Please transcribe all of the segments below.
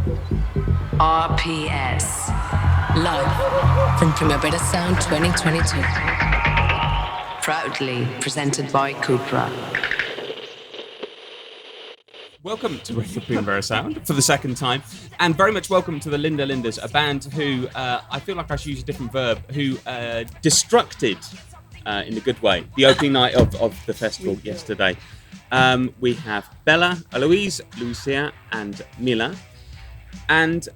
RPS. Live from Primavera Sound 2022. Proudly presented by Cupra. Welcome to Radio Primavera Sound for the second time, and very much welcome to the Linda Lindas, a band who, I feel like I should use a different verb, who destructed, in a good way, the opening night of the festival yesterday. We have Bella, Eloise, Lucia, and Mila. And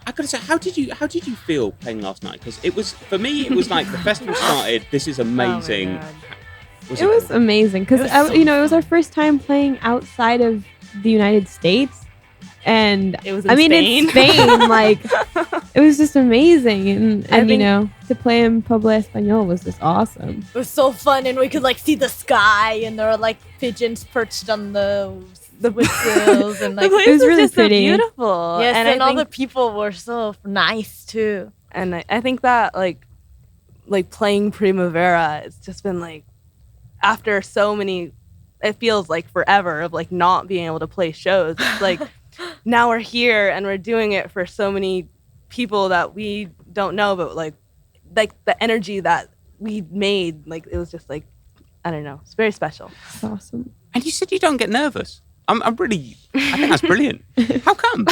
I gotta say, how did you feel playing last night? Because it was, for me, it was like the festival started. This is amazing. It was amazing because it was our first time playing outside of the United States, and it was in Spain. In Spain, like it was just amazing, and to play in Pueblo Español was just awesome. It was so fun, and we could like see the sky, and there were like pigeons perched on the whistles, and like it was really just pretty. So beautiful. Yes, and all the people were so nice too. And I think that like playing Primavera, it's just been like after so many. It feels like forever of like not being able to play shows. It's like now we're here and we're doing it for so many people that we don't know, but like the energy that we made, like it was just like, I don't know, it's very special. It's awesome. And you said you don't get nervous. I think that's brilliant. How come?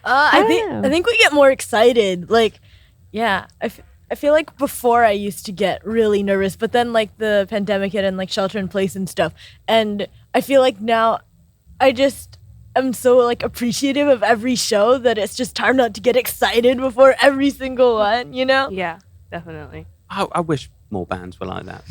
I think we get more excited. Like, yeah, I feel like before I used to get really nervous, but then like the pandemic hit and like shelter in place and stuff. And I feel like now I just am so like appreciative of every show that it's just time not to get excited before every single one, you know? Yeah, definitely. I wish more bands were like that.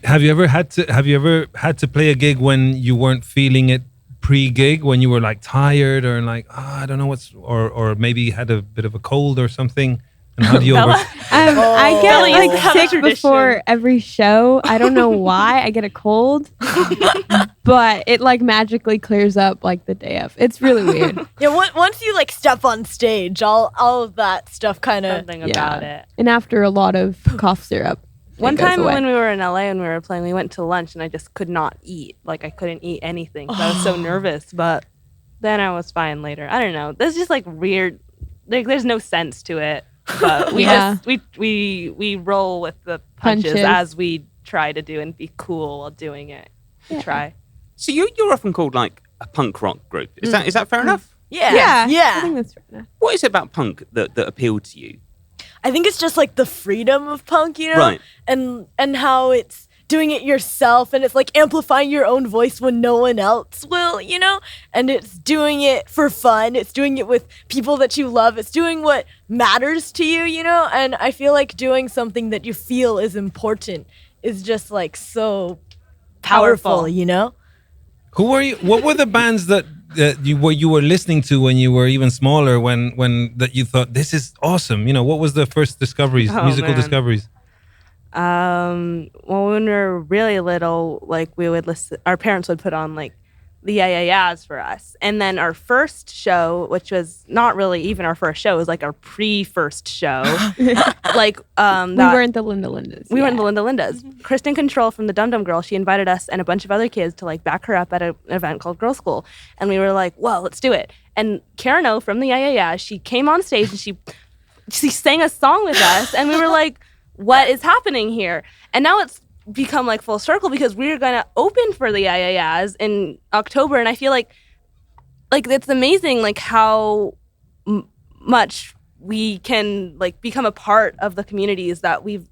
Have you ever had to play a gig when you weren't feeling it pre-gig, when you were like tired or like, I don't know or maybe had a bit of a cold or something? And how do you I get like sick before every show. I don't know why. I get a cold, but it like magically clears up like the day of. It's really weird. Yeah, once you like step on stage, all of that stuff kind of something about it. And after a lot of cough syrup. One time when we were in LA and we were playing, we went to lunch and I just could not eat. Like I couldn't eat anything. I was so nervous, but then I was fine later. I don't know. There's just like weird. Like there's no sense to it. But we we roll with the punches as we try to do and be cool while doing it. We try. So you're often called like a punk rock group. Is that fair enough? Yeah. I think that's fair enough. What is it about punk that appealed to you? I think it's just like the freedom of punk, you know? Right. And how it's doing it yourself, and it's like amplifying your own voice when no one else will, you know? And it's doing it for fun. It's doing it with people that you love. It's doing what matters to you, you know? And I feel like doing something that you feel is important is just like so powerful, you know? Who were you? What were the bands that you were listening to when you were even smaller, when that you thought this is awesome? You know, what was the first musical discoveries? Well, when we were really little, like we would listen, our parents would put on like the Yeah Yeah Yeahs for us. And then our first show, which was not really even our first show, it was like our pre-first show. Like we weren't the Linda Lindas. We weren't the Linda Lindas. Mm-hmm. Kristen Control from the Dum Dum Girl, she invited us and a bunch of other kids to like back her up at an event called Girl School. And we were like, well, let's do it. And Karen O from the Yeah Yeah Yeahs, she came on stage and she sang a song with us. And we were like, what is happening here? And now it's become like full circle because we're going to open for the Yeah Yeah Yeahs in October. And I feel like it's amazing like how much we can like become a part of the communities that we've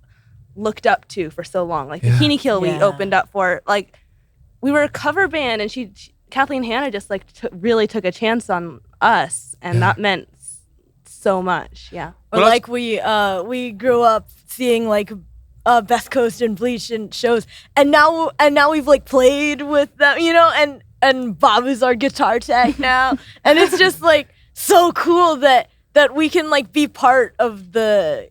looked up to for so long. Like Bikini Kill we opened up for. Like we were a cover band, and she Kathleen Hanna just like really took a chance on us, and that meant so much. Yeah. Or like we grew up seeing like Best Coast and Bleach and shows, and now we've like played with them, you know, and Bob is our guitar tech now, and it's just like so cool that we can like be part of this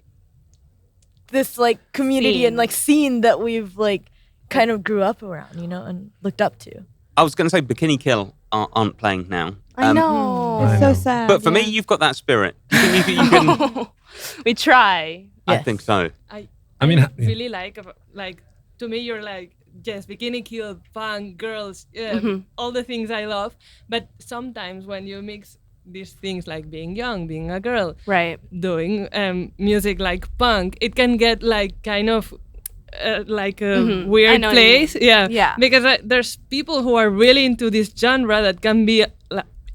like community and like scene that we've like kind of grew up around, you know, and looked up to. I was going to say Bikini Kill aren't playing now. I know. It's so sad. But for me, you've got that spirit. You can we try. I think so. I mean, really like to me, you're like, yes, Bikini Kill, fun, girls, all the things I love. But sometimes when you mix these things like being young, being a girl, Right. doing music like punk, it can get like kind of like a I weird know what you place. mean. Yeah. Yeah. Because there's people who are really into this genre that can be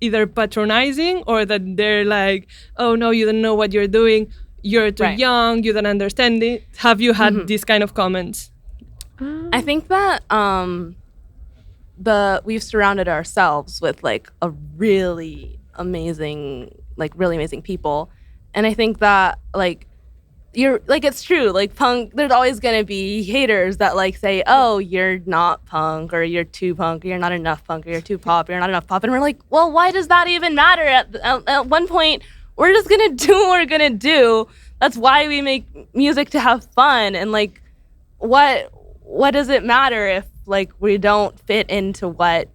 either patronizing or that they're like, oh no, you don't know what you're doing. You're too Right. young. You don't understand it. Have you had these kind of comments? I think that we've surrounded ourselves with like a really amazing people, and I think that like you're like it's true like punk. There's always gonna be haters that like say, oh, you're not punk, or you're too punk, or you're not enough punk, or you're too pop, or you're not enough pop, and we're like, well, why does that even matter? At one point, we're just gonna do what we're gonna do. That's why we make music, to have fun, and like what does it matter if like we don't fit into what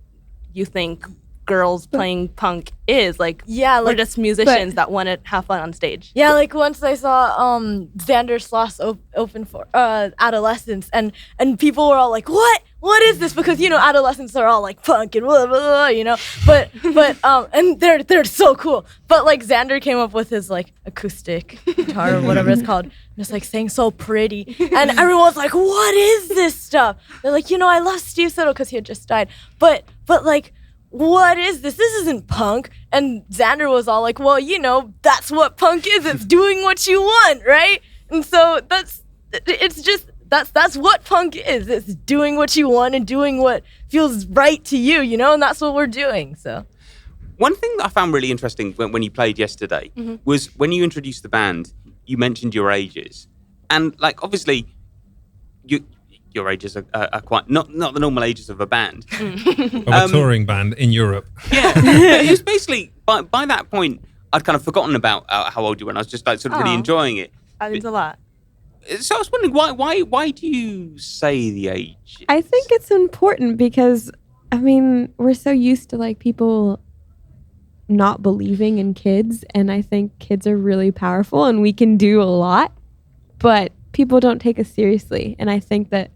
you think girls playing punk is? Like, Yeah, we're like, just musicians that want to have fun on stage. yeah, like once I saw Xander Sloss open for Adolescence, and people were all like, what is this? Because adolescents are all like punk and blah, blah, blah, but and they're so cool. But like Xander came up with his like acoustic guitar or whatever it's called, and it's like saying so pretty, and everyone's like, what is this stuff? They're like, I love Steve Siddle because he had just died, but like, what is this? This isn't punk. And Xander was all like, well, that's what punk is. It's doing what you want, right? And so that's what punk is. It's doing what you want and doing what feels right to you, and that's what we're doing. So One thing that I found really interesting when you played yesterday was when you introduced the band, you mentioned your ages. And like, obviously, your ages are quite not the normal ages of a band. Of a touring band in Europe. Yeah, but it was basically by that point I'd kind of forgotten about how old you were, and I was just like sort of really enjoying it. That means a lot. So I was wondering why do you say the age? I think it's important because, I mean, we're so used to like people not believing in kids, and I think kids are really powerful and we can do a lot, but people don't take us seriously. And I think that,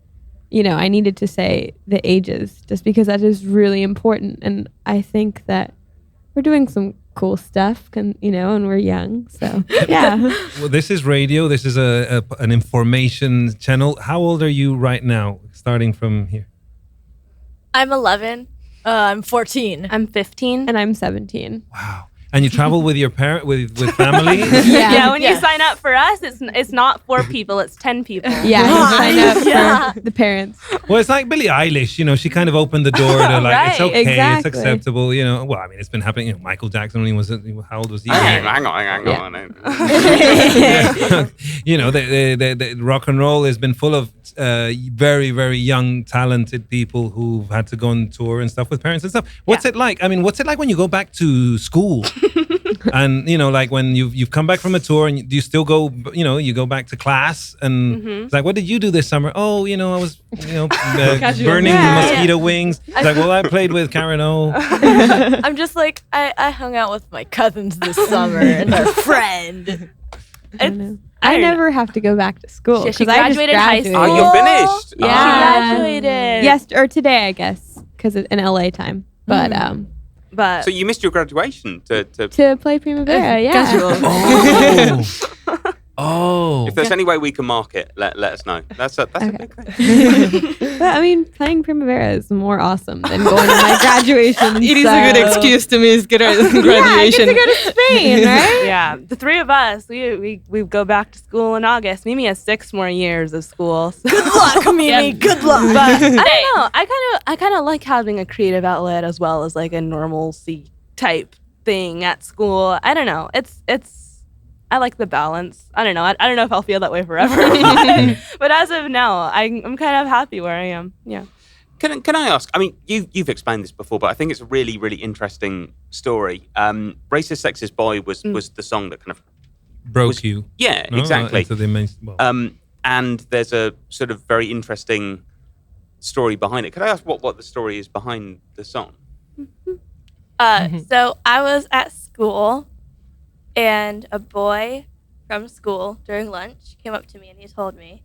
I needed to say the ages just because that is really important. And I think that we're doing some cool stuff, and we're young. So, yeah. Well, this is radio. This is an information channel. How old are you right now, starting from here? I'm 11. I'm 14. I'm 15. And I'm 17. Wow. And you travel with your with family? Yeah, when you sign up for us, it's not 4 people, it's 10 people. Yeah, you sign up for the parents. Well, it's like Billie Eilish, she kind of opened the door to like, Right. it's okay, Exactly. it's acceptable, Well, I mean, it's been happening. Michael Jackson, when he was, how old was he? Hang on. The rock and roll has been full of very, very young, talented people who've had to go on tour and stuff with parents and stuff. What's it like? I mean, what's it like when you go back to school? And like when you've come back from a tour, and do you still go? You go back to class, and it's like, what did you do this summer? Oh, I was burning mosquito wings. It's like, well, I played with Karen O. I'm just like, I hung out with my cousins this summer and their friend. I never have to go back to school. She 'cause I just graduated high school. Oh, you're finished. Yeah. She graduated. Yes, or today, I guess, because it's in LA time. But But So you missed your graduation to to play Primavera, yeah. Oh. If there's any way we can mark it, let us know. That's a big thing. But I mean, playing Primavera is more awesome than going to my graduation. It is a good excuse to miss graduation. Yeah, I get to go to Spain, right? yeah, the 3 of us, we go back to school in August. Mimi has 6 more years of school. So. Good luck, Mimi. Good luck. But I don't know. I kind of like having a creative outlet as well as like a normalcy type thing at school. I don't know. It's I like the balance. I don't know. I don't know if I'll feel that way forever. but as of now, I'm kind of happy where I am. Yeah. Can I ask? I mean, you've explained this before, but I think it's a really, really interesting story. Racist Sexist Boy was the song that kind of Broke you. Yeah, No? exactly. Into the main, well, And there's a sort of very interesting story behind it. Could I ask what the story is behind the song? So I was at school, and a boy from school during lunch came up to me and he told me,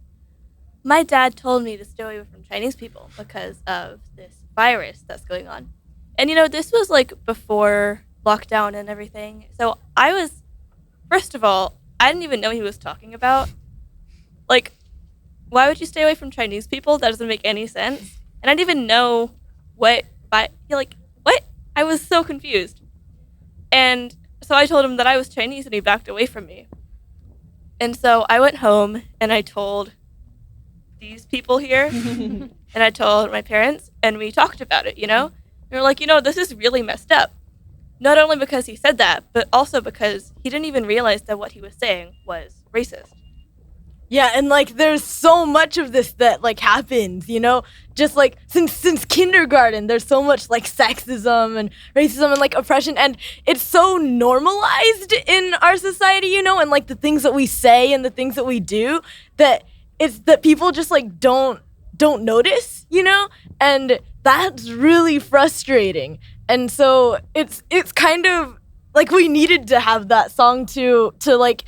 my dad told me to stay away from Chinese people because of this virus that's going on. And this was like before lockdown and everything. So I was, first of all, I didn't even know he was talking about. Like, why would you stay away from Chinese people? That doesn't make any sense. And I didn't even know what, what? I was so confused. And so I told him that I was Chinese and he backed away from me. And so I went home and I told these people here and I told my parents and we talked about it, you know? We were like, this is really messed up. Not only because he said that, but also because he didn't even realize that what he was saying was racist. Yeah, and like there's so much of this that like happens, just like since kindergarten, there's so much like sexism and racism and like oppression, and it's so normalized in our society, and like the things that we say and the things that we do that it's that people just like don't notice, and that's really frustrating. And so it's kind of like we needed to have that song to like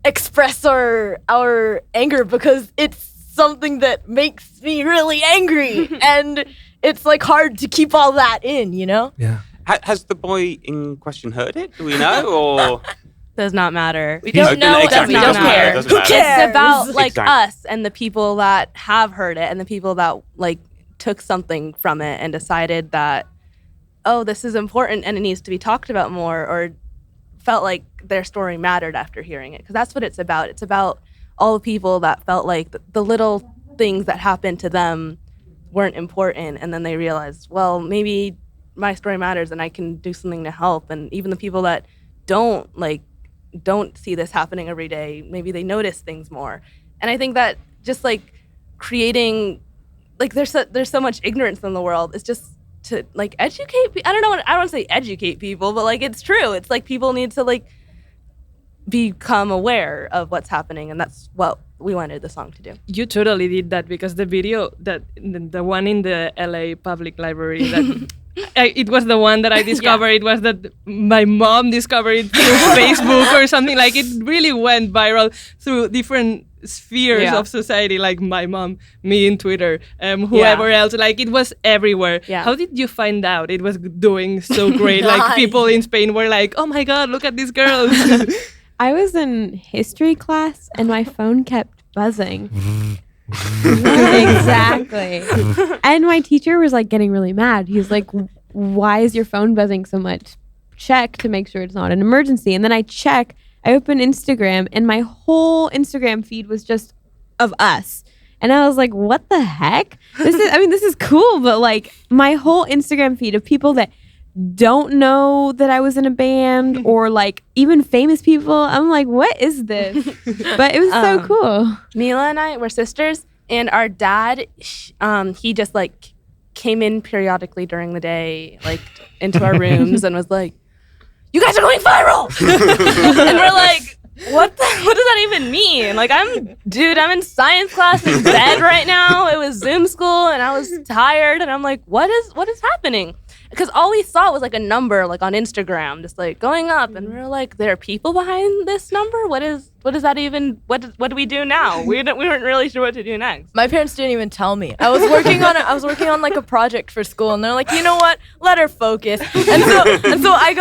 express our anger, because it's something that makes me really angry and it's like hard to keep all that in, Yeah. Has the boy in question heard it? Do we know? Or Does not matter. We don't know. Exactly, We don't doesn't matter, care. doesn't Who matter. cares? It's about like Exactly. us and the people that have heard it and the people that like took something from it and decided that, oh, this is important and it needs to be talked about more, or felt like their story mattered after hearing it. Because that's what it's about. It's about all the people that felt like the little things that happened to them weren't important, and then they realized, well, maybe my story matters and I can do something to help. And even the people that don't see this happening every day, maybe they notice things more. And I think that just like creating, like there's so much ignorance in the world. It's just to like educate. I don't want to say educate people, but like it's true. It's like people need to like become aware of what's happening, and that's what we wanted the song to do. You totally did that, because the video that the one in the LA Public Library that it was the one that I discovered. It was that my mom discovered it through Facebook or something. Like it really went viral through different spheres of society, like my mom, me in Twitter, whoever else. Like it was everywhere. Yeah. How did you find out it was doing so great? Like people in Spain were like, "Oh my God, look at these girls." I was in history class and my phone kept buzzing. Exactly. And my teacher was like getting really mad. He was like, "Why is your phone buzzing so much? Check to make sure it's not an emergency." And then I open Instagram and my whole Instagram feed was just of us. And I was like, what the heck? This is cool, but like my whole Instagram feed of people that don't know that I was in a band or like even famous people. I'm like, what is this? But it was so cool. Mila and I were sisters, and our dad, he just like came in periodically during the day, like into our rooms and was like, "You guys are going viral!" And we're like, what does that even mean? Like, I'm in science class in bed right now. It was Zoom school and I was tired, and I'm like, what is happening? Because all we saw was like a number like on Instagram just like going up, and we were like, there are people behind this number? What does that even, what do we do now? We weren't really sure what to do next. My parents didn't even tell me. I was working on like a project for school, and they're like, "You know what? Let her focus." And so I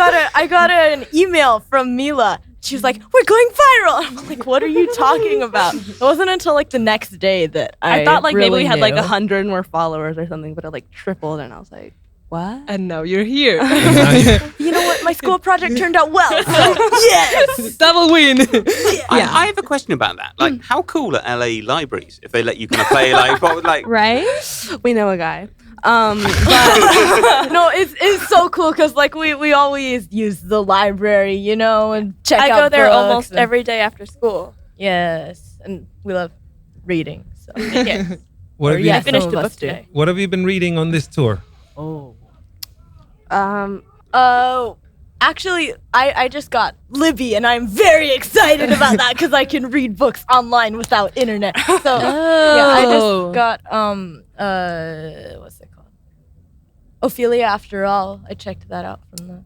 got an email from Mila. She was like, "We're going viral." I'm like, "What are you talking about?" It wasn't until like the next day that I thought like really maybe we had like knew. 100 more followers or something, but it like tripled, and I was like, what? And now you're here. You know what? My school project turned out well. So yes. Double win. I have a question about that. Like, how cool are LA libraries if they let you kind of play like Right? We know a guy. No, it's so cool because like we always use the library, and check I out go there books almost and- every day after school. Yes, and we love reading. So Yes. What have, you, I finished some a of book us do. today. what have you been reading on this tour? Oh, actually, I just got Libby, and I'm very excited about that because I can read books online without internet. So yeah, I just got what's it called? Ophelia After All. I checked that out from the.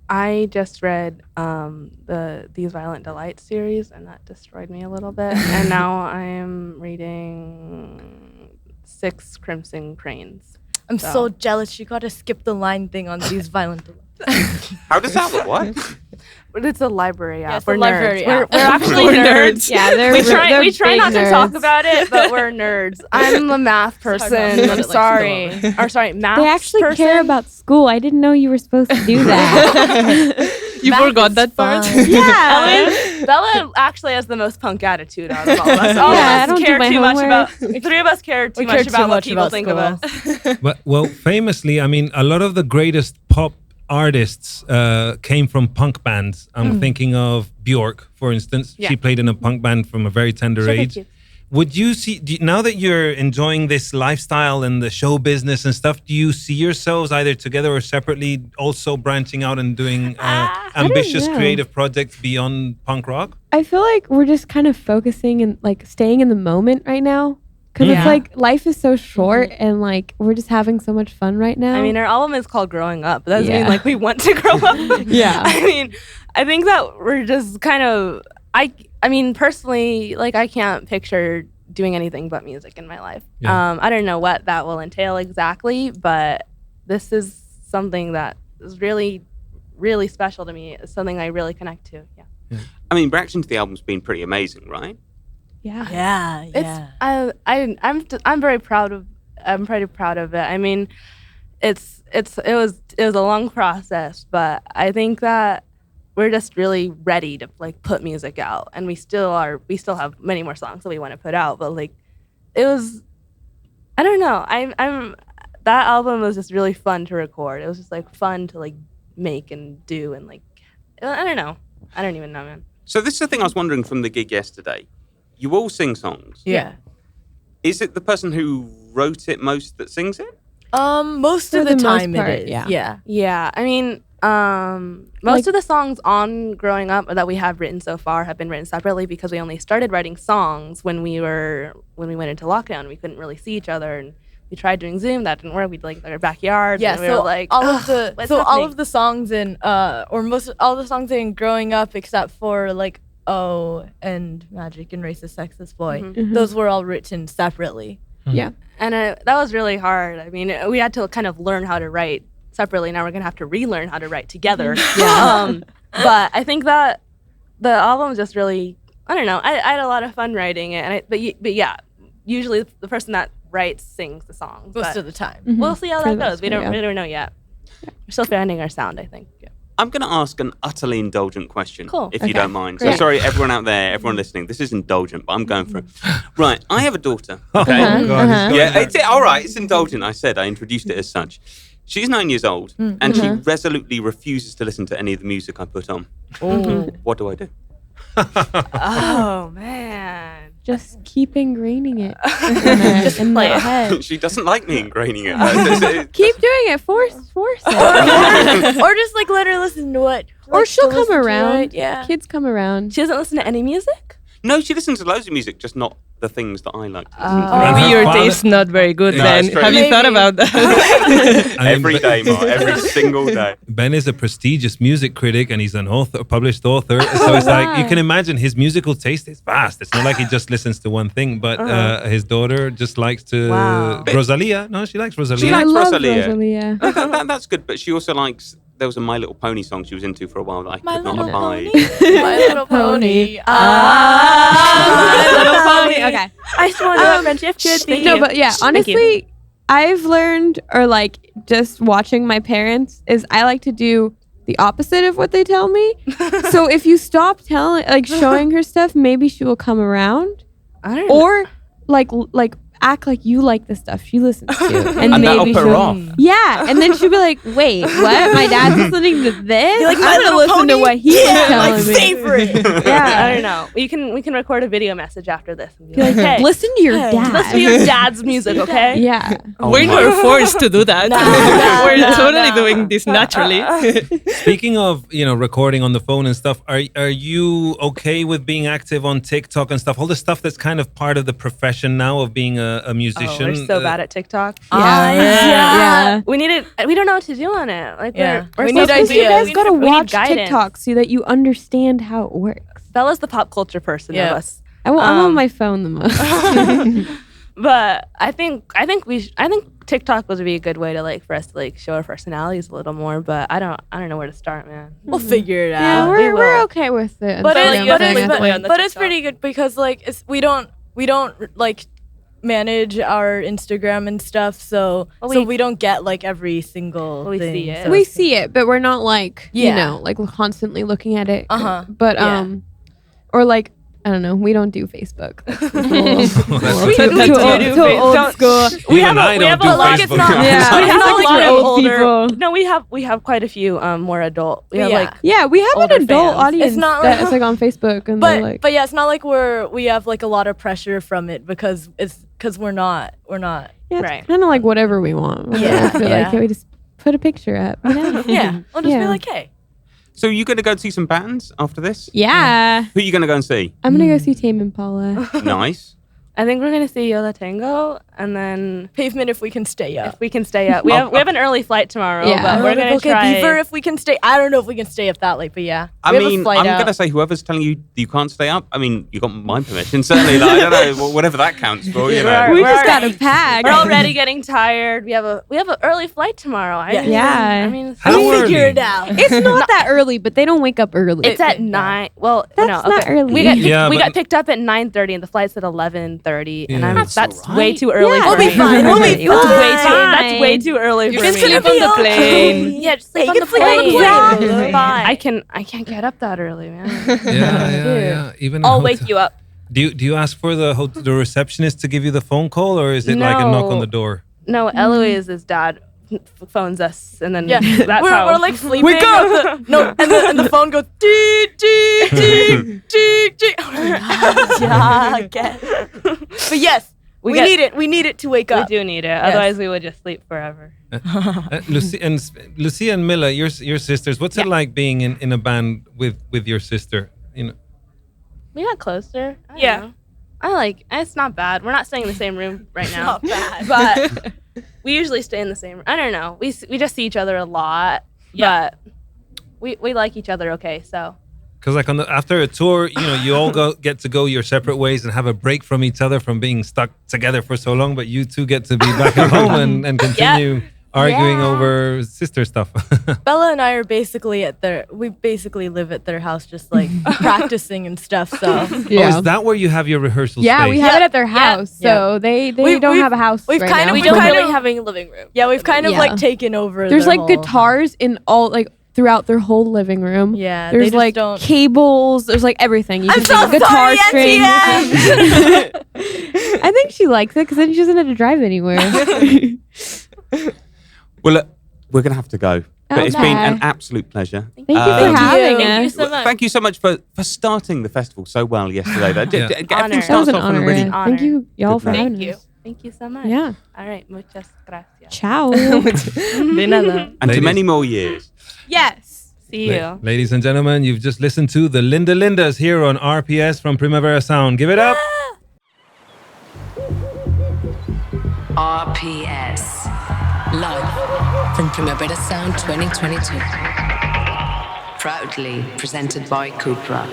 I just read the These Violent Delights series, and that destroyed me a little bit. And now I am reading 6 Crimson Cranes. I'm so jealous. You got to skip the line thing on These Violent Delights. How does that work? What? But it's a library app. it's We're a nerds. library We're app. actually We're nerds. nerds. Yeah, they're We try they're not big to talk nerds. about it, but we're nerds. I'm a math person. about I'm it, like, sorry. Or sorry, math They actually person. care about school. I didn't know you were supposed to do that. You forgot that part. yeah. Bella actually has the most punk attitude out of all of us. All Yeah, I of us don't do care my too much about. homework. Three of us care too We much care too about what much people about think school. of us. But well, famously, I mean, a lot of the greatest pop artists came from punk bands. I'm thinking of Bjork, for instance. Yeah. She played in a punk band from a very tender Sugar age. cubes. Would you see now that you're enjoying this lifestyle and the show business and stuff? Do you see yourselves either together or separately, also branching out and doing ambitious know. creative projects beyond punk rock? I feel like we're just kind of focusing and like staying in the moment right now. Because Yeah. it's like life is so short and like we're just having so much fun right now. I mean, our album is called Growing Up. That doesn't mean Yeah. like we want to grow up. Yeah. I mean, I think that we're just kind of I mean, personally, like I can't picture doing anything but music in my life. Yeah. I don't know what that will entail exactly, but this is something that is really, really special to me. It's something I really connect to. Yeah. I mean, reaction to the album's been pretty amazing, right? yeah. Yeah, It's yeah. I'm very proud of I'm pretty proud of it. I mean, it was a long process, but I think that we're just really ready to like put music out, and we still have many more songs that we want to put out, but like it was I don't know. I'm that album was just really fun to record. It was just like fun to like make and do, and like I don't know. I don't even know, man. So this is the thing I was wondering from the gig yesterday. You all sing songs. Yeah. Is it the person who wrote it most that sings it? Most For of the the most time part, it is. yeah. Yeah. Yeah, I mean, most of the songs on Growing Up that we have written so far have been written separately because we only started writing songs when we went into lockdown. We couldn't really see each other, and we tried doing Zoom. That didn't work. We'd like our backyard. Yeah, and we so were like all of the what's all happening? of the songs in or most all the songs in Growing Up except for like Oh and Magic and Racist Sexist Boy. Mm-hmm. Those were all written separately. Yeah. And that was really hard. I mean, we had to kind of learn how to write separately. Now we're gonna have to relearn how to write together. But I think that the album was just really, I don't know. I had a lot of fun writing it, and but yeah, usually the person that writes sings the songs. Most but of the time. we'll see how For that the goes. most We part, don't yeah. know yet. We're still finding our sound, I think. Yeah. I'm going to ask an utterly indulgent question, Cool. if you Okay. don't mind. So Great. sorry, everyone out there, everyone listening. This is indulgent, but I'm going for it. Right, I have a daughter. Oh, Okay. God, he's going Yeah, there. it's all right. It's indulgent. I said I introduced it as such. She's 9 years old, and she resolutely refuses to listen to any of the music I put on. What do I do? Oh man. Just keep ingraining it in play their it. head. She doesn't like me ingraining it. Keep doing it. Force it. Or just like let her listen to it. Or Like, she'll to come listen to around. it, Yeah. Kids come around. She doesn't listen to any music? No, she listens to loads of music, just not the things that I like to listen to. And Maybe her your father- taste's not very good No, then. it's true. Have you thought Maybe. about that? I mean, Every day, Mark, every single day. Ben is a prestigious music critic and he's an author, published author. So it's like you can imagine his musical taste is vast. It's not like he just listens to one thing, but his daughter just likes to Wow. Rosalia. No, she likes Rosalia. She I likes love Rosalia. Rosalia. That's good, but she also likes. There was a My Little Pony song she was into for a while that I My could not Little abide. My Little Pony. My Little Pony. Okay. I just want to know what friendship could be. No, but yeah, Thank you. honestly, I've learned, or like just watching my parents, is I like to do the opposite of what they tell me. So if you stop telling, like showing her stuff, maybe she will come around, I don't know. or like act like you like the stuff she listens to, and, And that'll maybe put her she'll. off. Yeah, and then she'll be like, "Wait, what? My dad's listening to this? Like, My I'm gonna Little listen to Pony? what he was Yeah, telling my me." favorite. Yeah, I don't know. We can record a video message after this. And be Be like, like, hey, listen to your hey, dad. listen to your dad's music, okay? Yeah. Oh We're my- not forced to do that. We're no, totally no. doing this naturally. Speaking of, recording on the phone and stuff, are you okay with being active on TikTok and stuff? All the stuff that's kind of part of the profession now of being a musician. Oh, we're so bad at TikTok. Yeah. We need it. We don't know what to do on it. Like Yeah. we're We so need Because you ideas. guys gotta we need watch guidance. TikTok so that you understand how it works. Bella's the pop culture person Yeah. of us. I'm on my phone the most. But I think TikTok would be a good way to like for us to like show our personalities a little more. But I don't know where to start, man. We'll figure it Yeah, out. we're okay with it. But Instagram it's, but, thing, it's, I think. but it's pretty good because like we don't like manage our Instagram and stuff, so we don't get like every single We thing. see it. so we it's- see it, but we're not like Yeah. you know, like constantly looking at it. Uh-huh. But Yeah. or like I don't know, we don't do Facebook. That's Too Facebook. old Don't- school. Even I don't do like, Facebook. it's not, Yeah. we It's have not a like lot we're of old older people. No, we have quite a few more adult. We have Yeah. like Yeah, we have Older an adult fans. audience It's not that is like on Facebook, and they're like, but yeah, it's not like we have like a lot of pressure from it because we're not. yeah, right. it's kind of like whatever we want. Yeah, I feel yeah. like we just put a picture up. You know? Yeah, we'll just be Yeah. like, hey. So you going to go and see some bands after this? Yeah, Who are you going to go and see? I'm gonna go see Tame Impala. Nice. I think we're gonna see Yola Tango, and then Pavement if we can stay up. if we can stay up, we have an early flight tomorrow, Yeah. but we're gonna okay, try. Beaver if we can stay. I don't know if we can stay up that late, but yeah. I We have a mean, flight I'm out. going to say whoever's telling you you can't stay up, I mean, you got my permission, certainly. Like, I don't know, whatever that counts for, you know. we We're just already- gotta pack. We're already getting tired. We have an early flight tomorrow. Yeah. I mean, it's, How We'll early? figure it out. It's not that early, but they don't wake up early. it's at 9. Well, That's no, not okay. early. We got Yeah, we but- got picked up at 9:30, and the flight's at 11:30, and Yeah. that's way too early. Yeah. for We'll be me. fine. We'll be We'll be fine. That's way too early You for can me. sleep on the plane. Yeah, just sleep you on can the sleep on the plane. plane. It's fine. I can't get up that early, man. Yeah. Even I'll a wake hotel- you up. Do you ask for the receptionist to give you the phone call, or is it like a knock on No. the door? No, Eloise's dad phones us, and then Yeah, that's how we're like sleeping. Wake up! No, and the phone goes dee dee dee dee dee. Yeah, again. But yes, we get- need it. We need it to wake we up. do need it. Otherwise, we would just sleep forever. Lucia and Mila, your sisters. What's it like being in a band with your sister? You know, We got closer. I don't Yeah. know. It's not bad. We're not staying in the same room right now. Not bad. But we usually stay in the same room. I don't know. We just see each other a lot. Yeah. But we like each other okay, so. because like after a tour, you know, you all get to go your separate ways and have a break from each other from being stuck together for so long. But you two get to be back at home and continue arguing over sister stuff. Bella and I are basically we basically live at their house, just like practicing and stuff. So Oh, is that where you have your rehearsal Yeah, space? we have it at their house, Yeah. so they We've- don't we've- have a house. we've right kind now. of- We We've don't kind really of- have a living room. yeah, we've kind of Yeah. like taken over. There's their like whole- guitars in all like throughout their whole living room. Yeah, they there's just like don't- cables. There's like everything. You I'm can so take guitar sorry, strings. NTM. I think she likes it because then she doesn't have to drive anywhere. Well, look, we're going to have to go. But it's been an Okay. absolute pleasure. Thank you for Um, having Thank you us. so much. Thank you so much for starting the festival so well yesterday. Though. Yeah. Everything Honor. That was starts an off on a honor. really Thank you, y'all, Good for night. having Thank you. us. Thank you so much. Yeah. All right. Muchas gracias. Ciao. De nada. and to Ladies. many more years. Yes. See you. Ladies and gentlemen, you've just listened to the Linda Lindas here on RPS from Primavera Sound. Give it up. RPS. Live from Primavera Sound 2022. Proudly presented by Cupra.